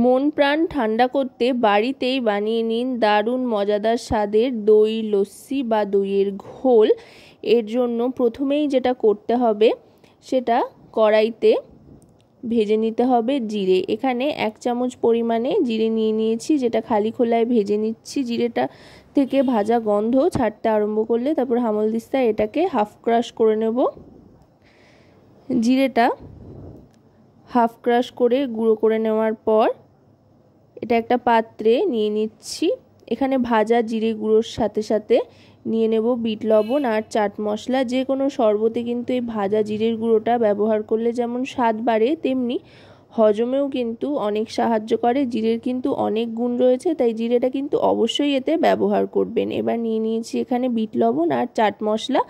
মন প্রাণ ঠান্ডা করতে বাড়িতেই বানিয়ে নিন দারুণ মজাদার স্বাদের দই লস্যি বা দইয়ের ঘোল। এর জন্য প্রথমেই যেটা করতে হবে সেটা কড়াইতে ভেজে নিতে হবে জিরে। এখানে 1 চামচ পরিমাণে জিরে নিয়ে নিয়েছি, যেটা খালি খোলায় ভেজে নিচ্ছি। জিরেটা থেকে ভাজা গন্ধ ছাড়তে আরম্ভ করলে তারপর হামলদিস্তায় এটাকে হাফ ক্রাশ করে নেব। জিরেটা হাফ ক্রাশ করে গুঁড়ো করে নেওয়ার পর এটা একটা পাত্রে নিয়ে নিচ্ছি। এখানে ভাজা জিরে গুঁড়োর সাথে সাথে নিয়ে নেব বিট লবণ আর চাট মশলা। যে কোনো শরবতে কিন্তু এই ভাজা জিরের গুঁড়োটা ব্যবহার করলে যেমন স্বাদ বাড়ে, তেমনি হজমেও কিন্তু অনেক সাহায্য করে। জিরের কিন্তু অনেক গুণ রয়েছে, তাই জিরেটা কিন্তু অবশ্যই এতে ব্যবহার করবেন। এবার নিয়ে নিয়েছি এখানে বিট লবণ আর চাট মশলা।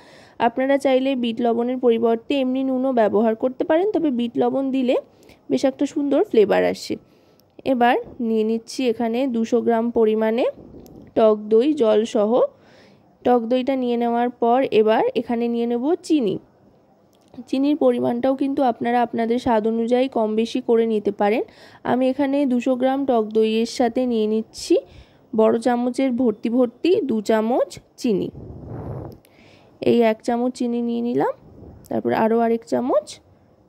আপনারা চাইলে বিট লবণের পরিবর্তে এমনি নুনও ব্যবহার করতে পারেন, তবে বিট লবণ দিলে বেশ একটা সুন্দর ফ্লেভার আসে। এবার নিয়ে নিচ্ছি এখানে 200 গ্রাম পরিমাণে টক দই জল সহ। টক দইটা নিয়ে নেওয়ার পর এবার এখানে নিয়ে নেব চিনি। চিনির পরিমাণটাও কিন্তু আপনারা আপনাদের স্বাদ অনুযায়ী কম বেশি করে নিতে পারেন। আমি এখানে 200 গ্রাম টক দইয়ের সাথে নিয়ে নিচ্ছি বড় চামচের ভর্তি 2 চামচ চিনি। এই 1 চামচ চিনি নিয়ে নিলাম, তারপর আরও আরেক চামচ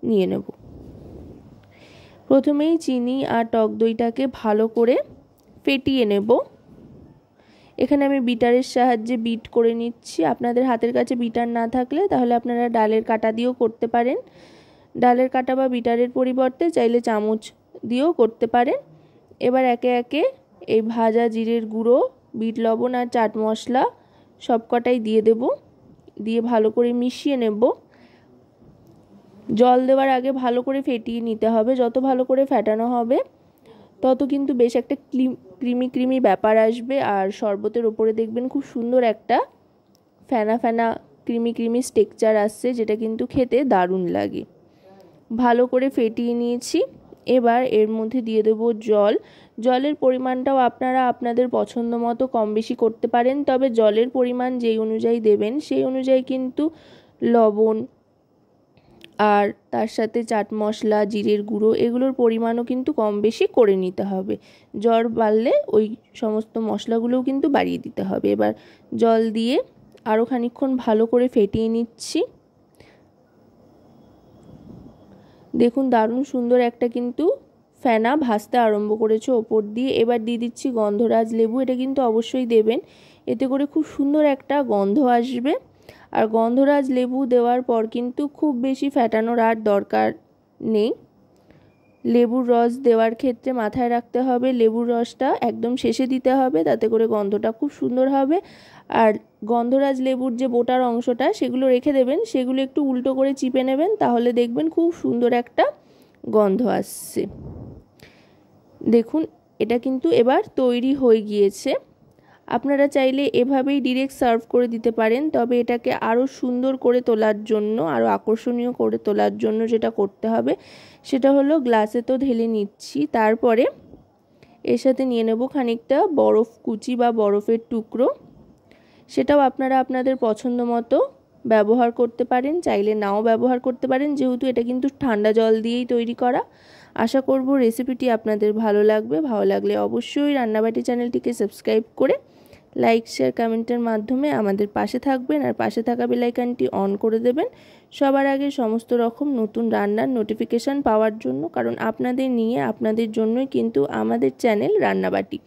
নিয়ে নেব। প্রথমেই চিনি আর টক দইটাকে ভালো করে ফেটিয়ে নেব। এখানে আমি বিটারের সাহায্যে বিট করে নিচ্ছি। আপনাদের হাতের কাছে বিটার না থাকলে তাহলে আপনারা ডালের কাঁটা দিয়েও করতে পারেন। ডালের কাঁটা বা বিটারের পরিবর্তে চাইলে চামচ দিয়েও করতে পারেন। এবার একে একে এই ভাজা জিরের গুঁড়ো, বিট লবণ আর চাট মশলা সবকটাই দিয়ে দেব। দিয়ে ভালো করে মিশিয়ে নেব। জল দেওয়ার আগে ভালো করে ফেটিয়ে নিতে হবে। যত ভালো করে ফেটানো হবে তত কিন্তু বেশ একটা ক্রিমি ব্যাপার আসবে, আর শরবতের ওপরে দেখবেন খুব সুন্দর একটা ফেনা ফেনা ক্রিমি টেক্সচার আসছে, যেটা কিন্তু খেতে দারুণ লাগে। ভালো করে ফেটিয়ে নিয়েছি। এবার এর মধ্যে দিয়ে দেব জল। জলের পরিমাণটাও আপনারা আপনাদের পছন্দ মতো কম বেশি করতে পারেন, তবে জলের পরিমাণ যেই অনুযায়ী দেবেন সেই অনুযায়ী কিন্তু লবণ আর তার সাথে চাট মশলা, জিরের গুঁড়ো এগুলোর পরিমাণও কিন্তু কম বেশি করে নিতে হবে। জ্বর বাড়লে ওই সমস্ত মশলাগুলোও কিন্তু বাড়িয়ে দিতে হবে। এবার জল দিয়ে আরও খানিকক্ষণ ভালো করে ফেটিয়ে নিচ্ছি। দেখুন দারুণ সুন্দর একটা কিন্তু ফেনা ভাসতে আরম্ভ করেছে ওপর দিয়ে। এবার দিয়ে দিচ্ছি গন্ধরাজ লেবু। এটা কিন্তু অবশ্যই দেবেন, এতে করে খুব সুন্দর একটা গন্ধ আসবে। আর গন্ধরাজ লেবু দেওয়ার পর কিন্তু খুব বেশি ফেটানোর আর দরকার নেই। লেবুর রস দেওয়ার ক্ষেত্রে মাথায় রাখতে হবে লেবুর রসটা একদম শেষে দিতে হবে, তাতে করে গন্ধটা খুব সুন্দর হবে। আর গন্ধরাজ লেবুর যে বোটার অংশটা সেগুলো রেখে দেবেন, সেগুলো একটু উল্টো করে চিপে নেবেন, তাহলে দেখবেন খুব সুন্দর একটা গন্ধ আসছে। দেখুন এটা কিন্তু এবার তৈরি হয়ে গিয়েছে। আপনারা চাইলে এভাবেই ডিরেক্ট সার্ভ করে দিতে পারেন, তবে এটাকে আরও সুন্দর করে তোলার জন্য, আরও আকর্ষণীয় করে তোলার জন্য যেটা করতে হবে সেটা হলো গ্লাসে তো ঢেলে নিচ্ছি, তারপরে এর সাথে নিয়ে নেব খানিকটা বরফ কুচি বা বরফের টুকরো। সেটাও আপনারা আপনাদের পছন্দ মতো ব্যবহার করতে পারেন, চাইলে নাও ব্যবহার করতে পারেন, যেহেতু এটা কিন্তু ঠান্ডা জল দিয়েই তৈরি করা। আশা করব রেসিপিটি আপনাদের ভালো লাগবে। ভালো লাগলে অবশ্যই রান্নাবাটি চ্যানেলটিকে সাবস্ক্রাইব করে লাইক শেয়ার কমেন্টের মাধ্যমে আমাদের পাশে থাকবেন, আর পাশে থাকা বেল আইকনটি অন করে দেবেন সবার আগে সমস্ত রকম নতুন রান্নার নোটিফিকেশান পাওয়ার জন্য। কারণ আপনাদের নিয়ে আপনাদের জন্যই কিন্তু আমাদের চ্যানেল রান্নাবাটি।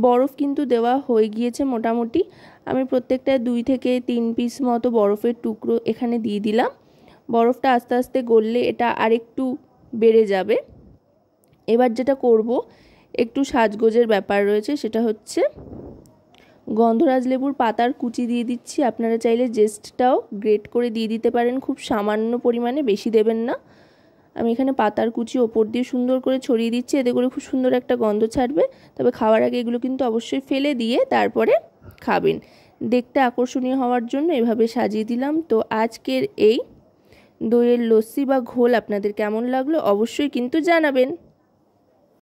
বরফ কিন্তু দেওয়া হয়ে গিয়েছে মোটামুটি। আমি প্রত্যেকটা 2 থেকে 3 পিস মতো বরফের টুকরো এখানে দিয়ে দিলাম। বরফটা আস্তে আস্তে গললে এটা আরেকটু বেড়ে যাবে। এবার যেটা করব, একটু সাজগোজের ব্যাপার রয়েছে, সেটা হচ্ছে গন্ধরাজ লেবুর পাতার কুচি দিয়ে দিচ্ছি। আপনারা চাইলে জেস্টটাও গ্রেট করে দিয়ে দিতে পারেন, খুব সামান্য পরিমাণে, বেশি দেবেন না। আমি এখানে পাতার কুচি ওপর দিয়ে সুন্দর করে ছড়িয়ে দিচ্ছি, এতে করে খুব সুন্দর একটা গন্ধ ছাড়বে। তবে খাওয়ার আগে এগুলো কিন্তু অবশ্যই ফেলে দিয়ে তারপরে খাবেন। দেখতে আকর্ষণীয় হওয়ার জন্য এভাবে সাজিয়ে দিলাম। তো আজকের এই দইয়ের লস্যি বা ঘোল আপনাদের কেমন লাগলো অবশ্যই কিন্তু জানাবেন।